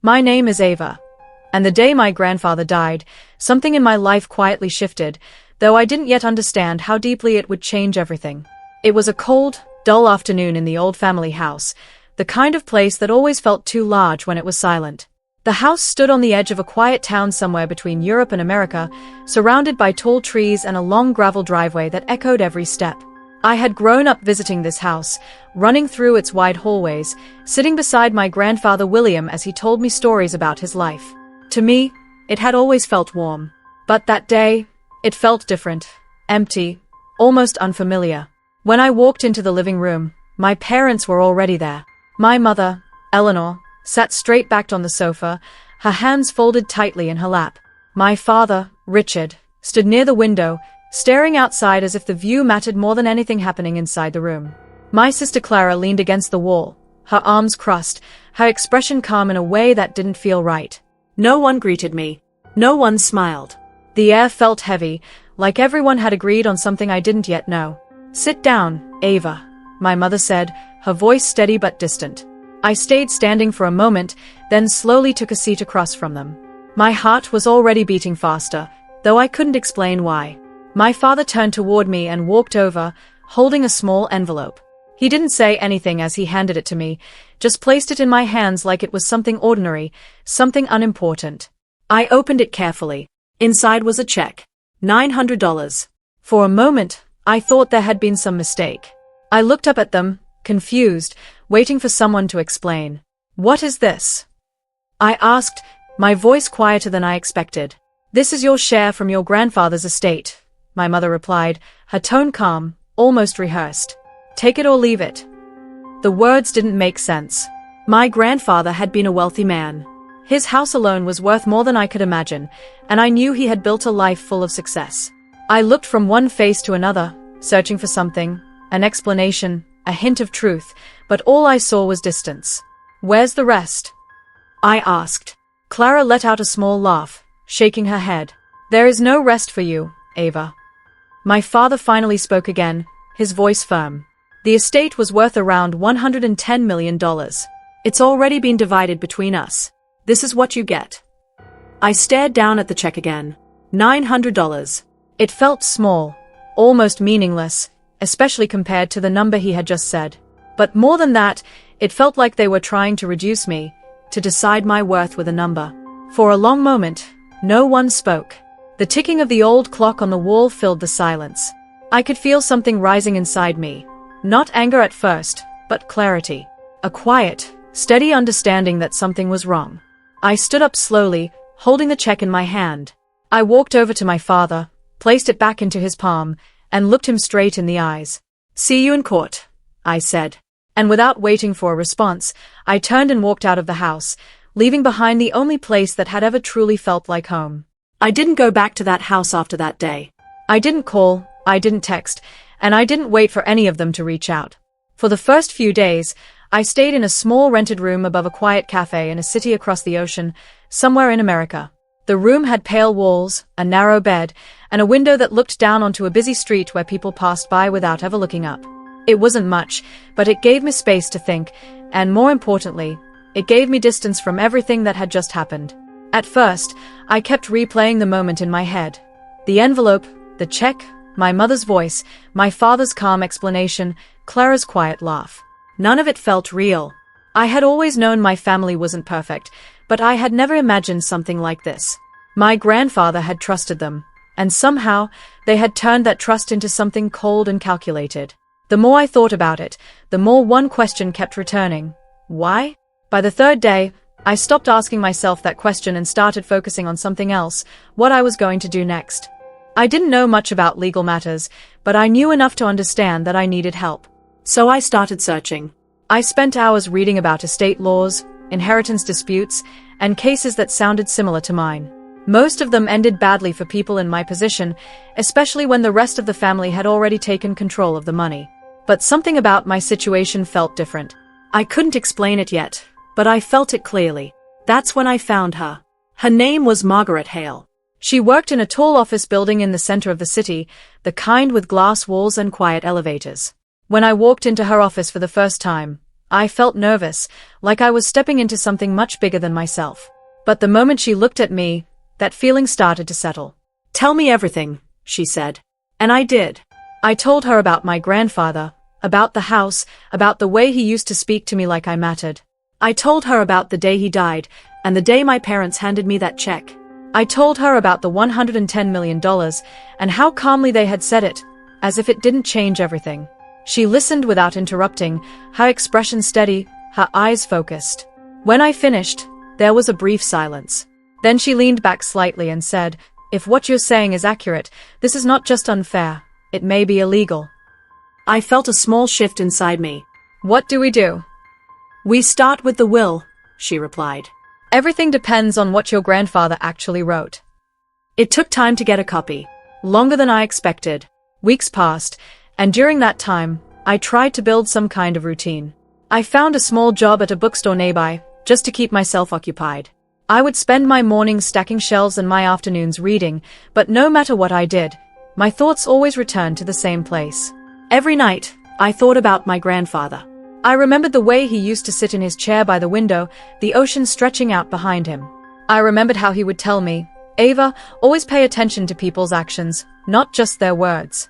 My name is Ava. And the day my grandfather died, something in my life quietly shifted, though I didn't yet understand how deeply it would change everything. It was a cold, dull afternoon in the old family house, the kind of place that always felt too large when it was silent. The house stood on the edge of a quiet town somewhere between Europe and America, surrounded by tall trees and a long gravel driveway that echoed every step. I had grown up visiting this house, running through its wide hallways, sitting beside my grandfather William as he told me stories about his life. To me, it had always felt warm. But that day, it felt different, empty, almost unfamiliar. When I walked into the living room, my parents were already there. My mother, Eleanor, sat straight-backed on the sofa, her hands folded tightly in her lap. My father, Richard, stood near the window, staring outside as if the view mattered more than anything happening inside the room. My sister Clara leaned against the wall, her arms crossed, her expression calm in a way that didn't feel right. No one greeted me. No one smiled. The air felt heavy, like everyone had agreed on something I didn't yet know. "Sit down, Ava," my mother said, her voice steady but distant. I stayed standing for a moment, then slowly took a seat across from them. My heart was already beating faster, though I couldn't explain why. My father turned toward me and walked over, holding a small envelope. He didn't say anything as he handed it to me, just placed it in my hands like it was something ordinary, something unimportant. I opened it carefully. Inside was a check. $900. For a moment, I thought there had been some mistake. I looked up at them, confused, waiting for someone to explain. "What is this?" I asked, my voice quieter than I expected. "This is your share from your grandfather's estate," my mother replied, her tone calm, almost rehearsed. "Take it or leave it." The words didn't make sense. My grandfather had been a wealthy man. His house alone was worth more than I could imagine, and I knew he had built a life full of success. I looked from one face to another, searching for something, an explanation, a hint of truth, but all I saw was distance. "Where's the rest?" I asked. Clara let out a small laugh, shaking her head. "There is no rest for you, Ava." My father finally spoke again, his voice firm. "The estate was worth around $110 million. It's already been divided between us. This is what you get." I stared down at the check again. $900. It felt small, almost meaningless, especially compared to the number he had just said. But more than that, it felt like they were trying to reduce me, to decide my worth with a number. For a long moment, no one spoke. The ticking of the old clock on the wall filled the silence. I could feel something rising inside me. Not anger at first, but clarity. A quiet, steady understanding that something was wrong. I stood up slowly, holding the check in my hand. I walked over to my father, placed it back into his palm, and looked him straight in the eyes. "See you in court," I said. And without waiting for a response, I turned and walked out of the house, leaving behind the only place that had ever truly felt like home. I didn't go back to that house after that day. I didn't call, I didn't text, and I didn't wait for any of them to reach out. For the first few days, I stayed in a small rented room above a quiet cafe in a city across the ocean, somewhere in America. The room had pale walls, a narrow bed, and a window that looked down onto a busy street where people passed by without ever looking up. It wasn't much, but it gave me space to think, and more importantly, it gave me distance from everything that had just happened. At first, I kept replaying the moment in my head. The envelope, the check, my mother's voice, my father's calm explanation, Clara's quiet laugh. None of it felt real. I had always known my family wasn't perfect, but I had never imagined something like this. My grandfather had trusted them, and somehow, they had turned that trust into something cold and calculated. The more I thought about it, the more one question kept returning. Why? By the third day, I stopped asking myself that question and started focusing on something else, what I was going to do next. I didn't know much about legal matters, but I knew enough to understand that I needed help. So I started searching. I spent hours reading about estate laws, inheritance disputes, and cases that sounded similar to mine. Most of them ended badly for people in my position, especially when the rest of the family had already taken control of the money. But something about my situation felt different. I couldn't explain it yet, but I felt it clearly. That's when I found her. Her name was Margaret Hale. She worked in a tall office building in the center of the city, the kind with glass walls and quiet elevators. When I walked into her office for the first time, I felt nervous, like I was stepping into something much bigger than myself. But the moment she looked at me, that feeling started to settle. "Tell me everything," she said. And I did. I told her about my grandfather, about the house, about the way he used to speak to me like I mattered. I told her about the day he died, and the day my parents handed me that check. I told her about the $110 million, and how calmly they had said it, as if it didn't change everything. She listened without interrupting, her expression steady, her eyes focused. When I finished, there was a brief silence. Then she leaned back slightly and said, "If what you're saying is accurate, this is not just unfair, it may be illegal." I felt a small shift inside me. "What do we do?" "We start with the will," she replied. "Everything depends on what your grandfather actually wrote." It took time to get a copy. Longer than I expected. Weeks passed, and during that time, I tried to build some kind of routine. I found a small job at a bookstore nearby, just to keep myself occupied. I would spend my mornings stacking shelves and my afternoons reading, but no matter what I did, my thoughts always returned to the same place. Every night, I thought about my grandfather. I remembered the way he used to sit in his chair by the window, the ocean stretching out behind him. I remembered how he would tell me, "Ava, always pay attention to people's actions, not just their words."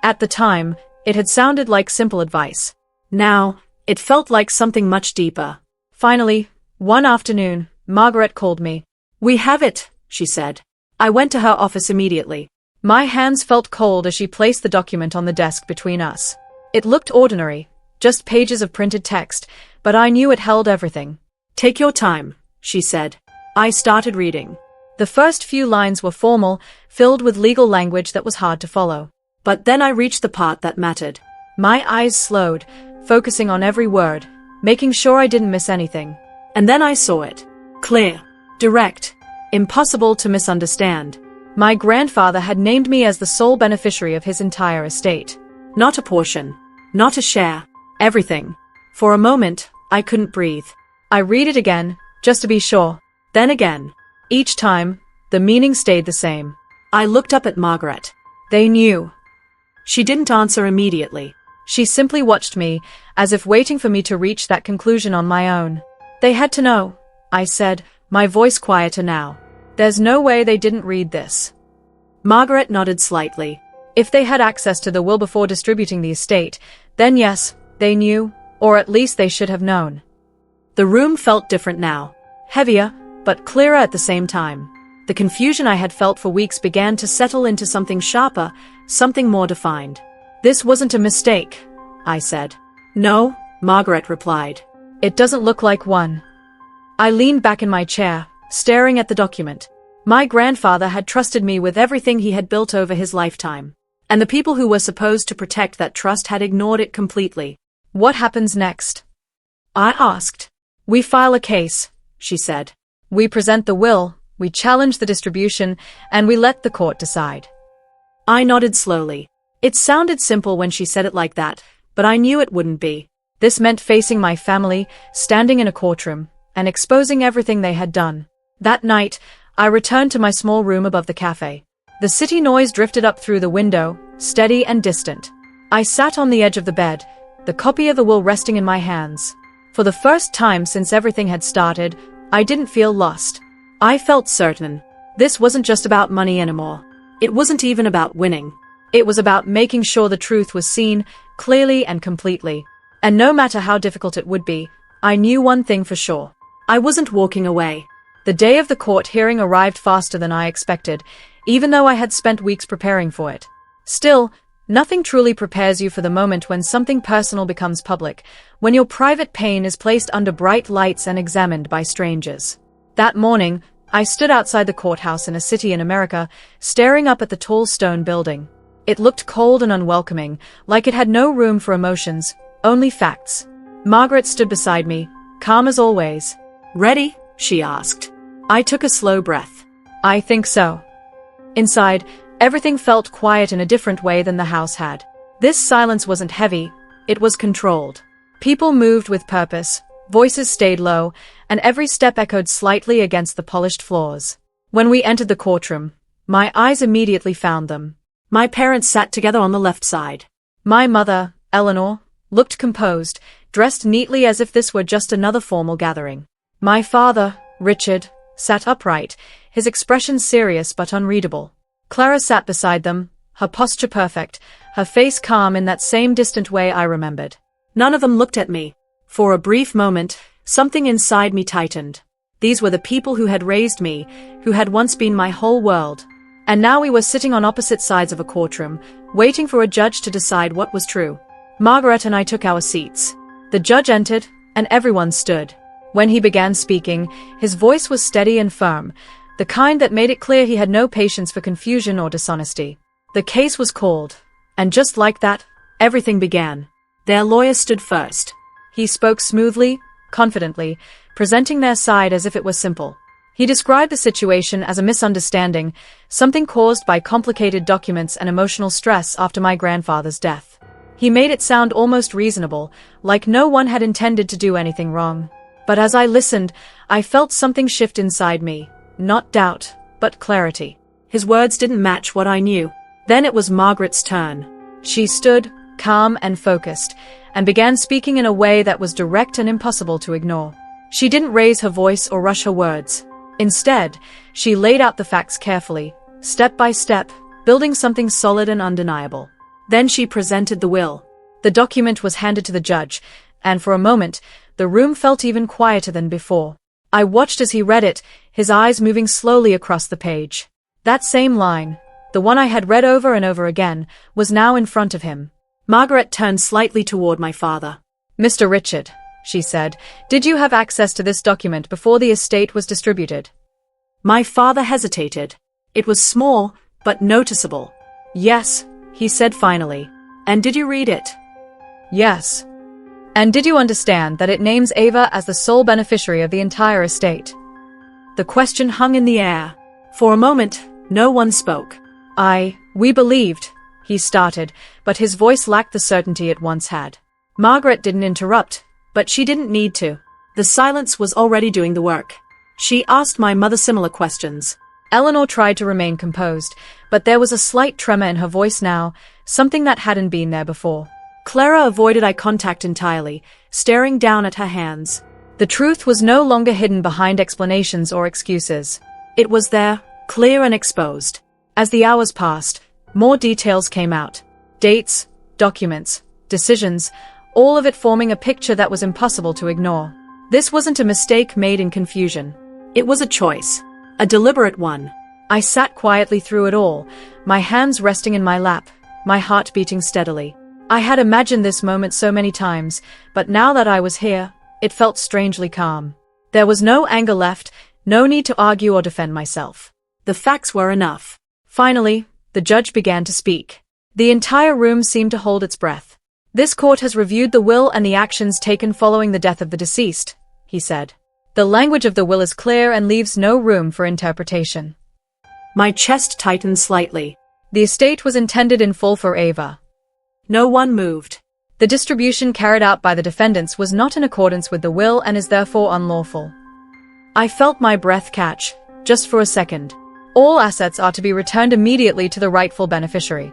At the time, it had sounded like simple advice. Now, it felt like something much deeper. Finally, one afternoon, Margaret called me. "We have it," she said. I went to her office immediately. My hands felt cold as she placed the document on the desk between us. It looked ordinary, just pages of printed text, but I knew it held everything. "Take your time," she said. I started reading. The first few lines were formal, filled with legal language that was hard to follow. But then I reached the part that mattered. My eyes slowed, focusing on every word, making sure I didn't miss anything. And then I saw it. Clear. Direct. Impossible to misunderstand. My grandfather had named me as the sole beneficiary of his entire estate. Not a portion. Not a share. Everything. For a moment, I couldn't breathe. I read it again, just to be sure. Then again. Each time, the meaning stayed the same. I looked up at Margaret. They knew. She didn't answer immediately. She simply watched me, as if waiting for me to reach that conclusion on my own. "They had to know," I said, my voice quieter now. "There's no way they didn't read this." Margaret nodded slightly. If they had access to the will before distributing the estate, then yes, they knew, or at least they should have known. The room felt different now. Heavier, but clearer at the same time. The confusion I had felt for weeks began to settle into something sharper, something more defined. "This wasn't a mistake," I said. "No," Margaret replied. "It doesn't look like one." I leaned back in my chair, staring at the document. My grandfather had trusted me with everything he had built over his lifetime. And the people who were supposed to protect that trust had ignored it completely. "What happens next?" I asked. "We file a case," she said. "We present the will, we challenge the distribution, and we let the court decide." I nodded slowly. It sounded simple when she said it like that, but I knew it wouldn't be. This meant facing my family, standing in a courtroom, and exposing everything they had done. That night, I returned to my small room above the cafe. The city noise drifted up through the window, steady and distant. I sat on the edge of the bed, the copy of the will resting in my hands. For the first time since everything had started, I didn't feel lost. I felt certain. This wasn't just about money anymore. It wasn't even about winning. It was about making sure the truth was seen, clearly and completely. And no matter how difficult it would be, I knew one thing for sure. I wasn't walking away. The day of the court hearing arrived faster than I expected, even though I had spent weeks preparing for it. Still, nothing truly prepares you for the moment when something personal becomes public, when your private pain is placed under bright lights and examined by strangers. That morning, I stood outside the courthouse in a city in America, staring up at the tall stone building. It looked cold and unwelcoming, like it had no room for emotions, only facts. Margaret stood beside me, calm as always. "Ready?" she asked. I took a slow breath. "I think so." Inside, everything felt quiet in a different way than the house had. This silence wasn't heavy, it was controlled. People moved with purpose, voices stayed low, and every step echoed slightly against the polished floors. When we entered the courtroom, my eyes immediately found them. My parents sat together on the left side. My mother, Eleanor, looked composed, dressed neatly as if this were just another formal gathering. My father, Richard, sat upright, his expression serious but unreadable. Clara sat beside them, her posture perfect, her face calm in that same distant way I remembered. None of them looked at me. For a brief moment, something inside me tightened. These were the people who had raised me, who had once been my whole world. And now we were sitting on opposite sides of a courtroom, waiting for a judge to decide what was true. Margaret and I took our seats. The judge entered, and everyone stood. When he began speaking, his voice was steady and firm, the kind that made it clear he had no patience for confusion or dishonesty. The case was called, and just like that, everything began. Their lawyer stood first. He spoke smoothly, confidently, presenting their side as if it was simple. He described the situation as a misunderstanding, something caused by complicated documents and emotional stress after my grandfather's death. He made it sound almost reasonable, like no one had intended to do anything wrong. But as I listened, I felt something shift inside me, not doubt, but clarity. His words didn't match what I knew. Then it was Margaret's turn. She stood, calm and focused, and began speaking in a way that was direct and impossible to ignore. She didn't raise her voice or rush her words. Instead, she laid out the facts carefully, step by step, building something solid and undeniable. Then she presented the will. The document was handed to the judge, and for a moment, the room felt even quieter than before. I watched as he read it, his eyes moving slowly across the page. That same line, the one I had read over and over again, was now in front of him. Margaret turned slightly toward my father. "Mr. Richard," she said, "did you have access to this document before the estate was distributed?" My father hesitated. It was small, but noticeable. "Yes," he said finally. "And did you read it?" "Yes." "And did you understand that it names Ava as the sole beneficiary of the entire estate?" The question hung in the air. For a moment, no one spoke. We believed," he started, but his voice lacked the certainty it once had. Margaret didn't interrupt, but she didn't need to. The silence was already doing the work. She asked my mother similar questions. Eleanor tried to remain composed, but there was a slight tremor in her voice now, something that hadn't been there before. Clara avoided eye contact entirely, staring down at her hands. The truth was no longer hidden behind explanations or excuses. It was there, clear and exposed. As the hours passed, more details came out. Dates, documents, decisions, all of it forming a picture that was impossible to ignore. This wasn't a mistake made in confusion. It was a choice. A deliberate one. I sat quietly through it all, my hands resting in my lap, my heart beating steadily. I had imagined this moment so many times, but now that I was here, it felt strangely calm. There was no anger left, no need to argue or defend myself. The facts were enough. Finally, the judge began to speak. The entire room seemed to hold its breath. "This court has reviewed the will and the actions taken following the death of the deceased," he said. "The language of the will is clear and leaves no room for interpretation." My chest tightened slightly. The estate was intended in full for Ava. No one moved. The distribution carried out by the defendants was not in accordance with the will and is therefore unlawful. I felt my breath catch, just for a second. All assets are to be returned immediately to the rightful beneficiary.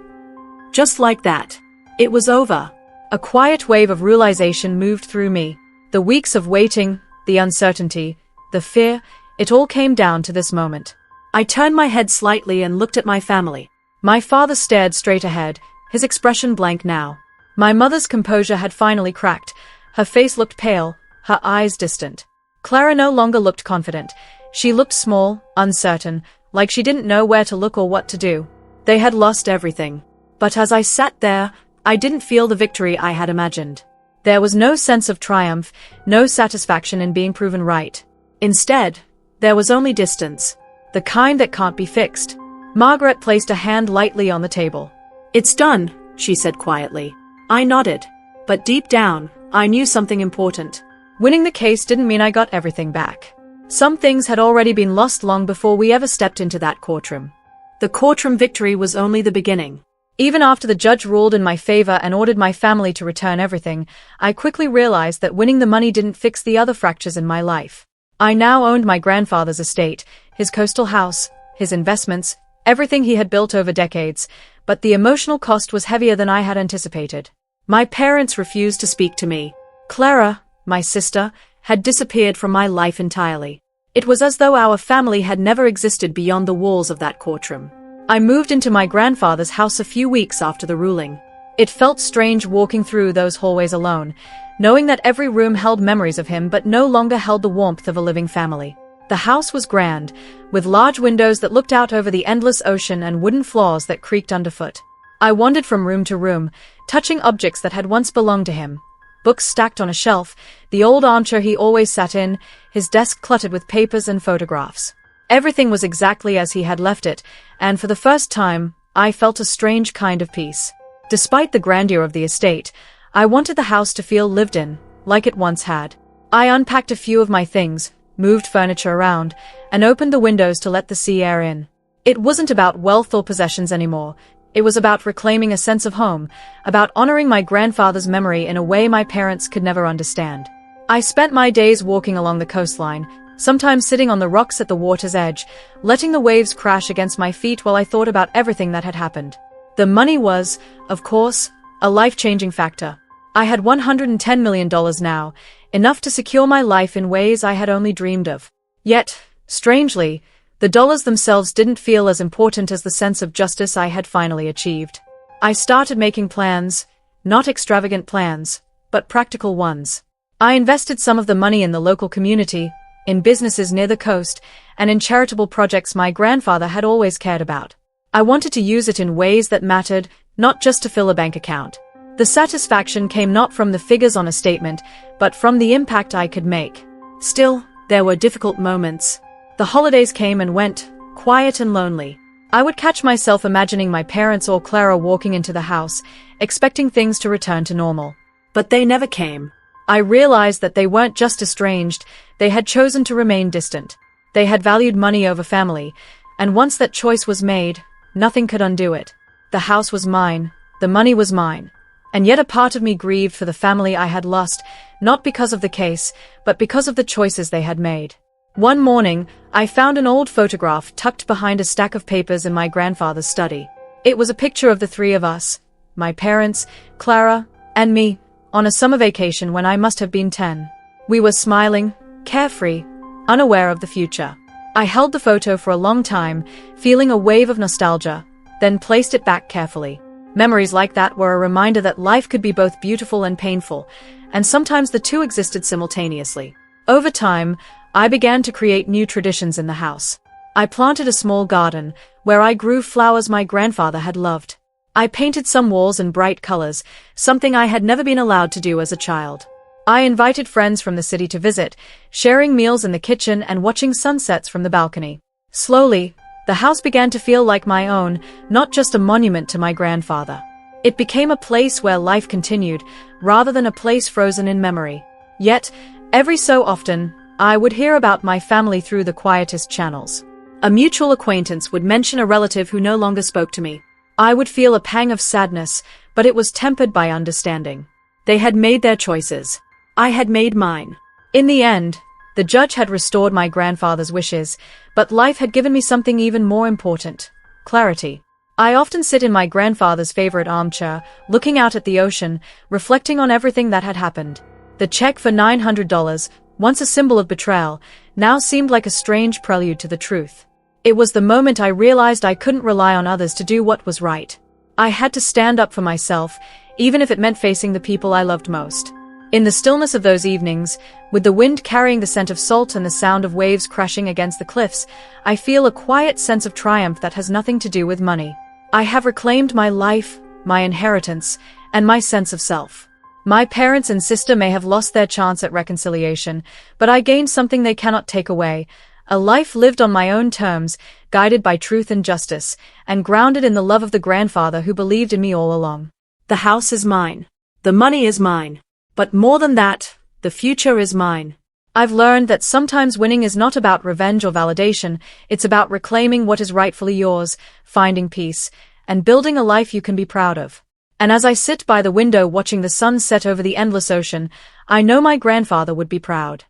Just like that. It was over. A quiet wave of realization moved through me. The weeks of waiting, the uncertainty, the fear, it all came down to this moment. I turned my head slightly and looked at my family. My father stared straight ahead, his expression blank now. My mother's composure had finally cracked. Her face looked pale, her eyes distant. Clara no longer looked confident. She looked small, uncertain, like she didn't know where to look or what to do. They had lost everything. But as I sat there, I didn't feel the victory I had imagined. There was no sense of triumph, no satisfaction in being proven right. Instead, there was only distance, the kind that can't be fixed. Margaret placed a hand lightly on the table. "It's done," she said quietly. I nodded. But deep down, I knew something important. Winning the case didn't mean I got everything back. Some things had already been lost long before we ever stepped into that courtroom. The courtroom victory was only the beginning. Even after the judge ruled in my favor and ordered my family to return everything, I quickly realized that winning the money didn't fix the other fractures in my life. I now owned my grandfather's estate, his coastal house, his investments, everything he had built over decades, but the emotional cost was heavier than I had anticipated. My parents refused to speak to me. Clara, my sister, had disappeared from my life entirely. It was as though our family had never existed beyond the walls of that courtroom. I moved into my grandfather's house a few weeks after the ruling. It felt strange walking through those hallways alone, knowing that every room held memories of him but no longer held the warmth of a living family. The house was grand, with large windows that looked out over the endless ocean and wooden floors that creaked underfoot. I wandered from room to room, touching objects that had once belonged to him. Books stacked on a shelf, the old armchair he always sat in, his desk cluttered with papers and photographs. Everything was exactly as he had left it, and for the first time, I felt a strange kind of peace. Despite the grandeur of the estate, I wanted the house to feel lived in, like it once had. I unpacked a few of my things, moved furniture around, and opened the windows to let the sea air in. It wasn't about wealth or possessions anymore. It was about reclaiming a sense of home, about honoring my grandfather's memory in a way my parents could never understand. I spent my days walking along the coastline, sometimes sitting on the rocks at the water's edge, letting the waves crash against my feet while I thought about everything that had happened. The money was, of course, a life-changing factor. I had $110 million now, enough to secure my life in ways I had only dreamed of. Yet, strangely, the dollars themselves didn't feel as important as the sense of justice I had finally achieved. I started making plans, not extravagant plans, but practical ones. I invested some of the money in the local community, in businesses near the coast, and in charitable projects my grandfather had always cared about. I wanted to use it in ways that mattered, not just to fill a bank account. The satisfaction came not from the figures on a statement, but from the impact I could make. Still, there were difficult moments. The holidays came and went, quiet and lonely. I would catch myself imagining my parents or Clara walking into the house, expecting things to return to normal. But they never came. I realized that they weren't just estranged, they had chosen to remain distant. They had valued money over family, and once that choice was made, nothing could undo it. The house was mine, the money was mine. And yet a part of me grieved for the family I had lost, not because of the case, but because of the choices they had made. One morning, I found an old photograph tucked behind a stack of papers in my grandfather's study. It was a picture of the three of us, my parents, Clara, and me, on a summer vacation when I must have been 10. We were smiling, carefree, unaware of the future. I held the photo for a long time, feeling a wave of nostalgia, then placed it back carefully. Memories like that were a reminder that life could be both beautiful and painful, and sometimes the two existed simultaneously. Over time, I began to create new traditions in the house. I planted a small garden, where I grew flowers my grandfather had loved. I painted some walls in bright colors, something I had never been allowed to do as a child. I invited friends from the city to visit, sharing meals in the kitchen and watching sunsets from the balcony. Slowly, the house began to feel like my own, not just a monument to my grandfather. It became a place where life continued, rather than a place frozen in memory. Yet, every so often, I would hear about my family through the quietest channels. A mutual acquaintance would mention a relative who no longer spoke to me. I would feel a pang of sadness, but it was tempered by understanding. They had made their choices. I had made mine. In the end, the judge had restored my grandfather's wishes, but life had given me something even more important: clarity. I often sit in my grandfather's favorite armchair, looking out at the ocean, reflecting on everything that had happened. The check for $900, once a symbol of betrayal, now seemed like a strange prelude to the truth. It was the moment I realized I couldn't rely on others to do what was right. I had to stand up for myself, even if it meant facing the people I loved most. In the stillness of those evenings, with the wind carrying the scent of salt and the sound of waves crashing against the cliffs, I feel a quiet sense of triumph that has nothing to do with money. I have reclaimed my life, my inheritance, and my sense of self. My parents and sister may have lost their chance at reconciliation, but I gained something they cannot take away: a life lived on my own terms, guided by truth and justice, and grounded in the love of the grandfather who believed in me all along. The house is mine. The money is mine. But more than that, the future is mine. I've learned that sometimes winning is not about revenge or validation, it's about reclaiming what is rightfully yours, finding peace, and building a life you can be proud of. And as I sit by the window watching the sun set over the endless ocean, I know my grandfather would be proud.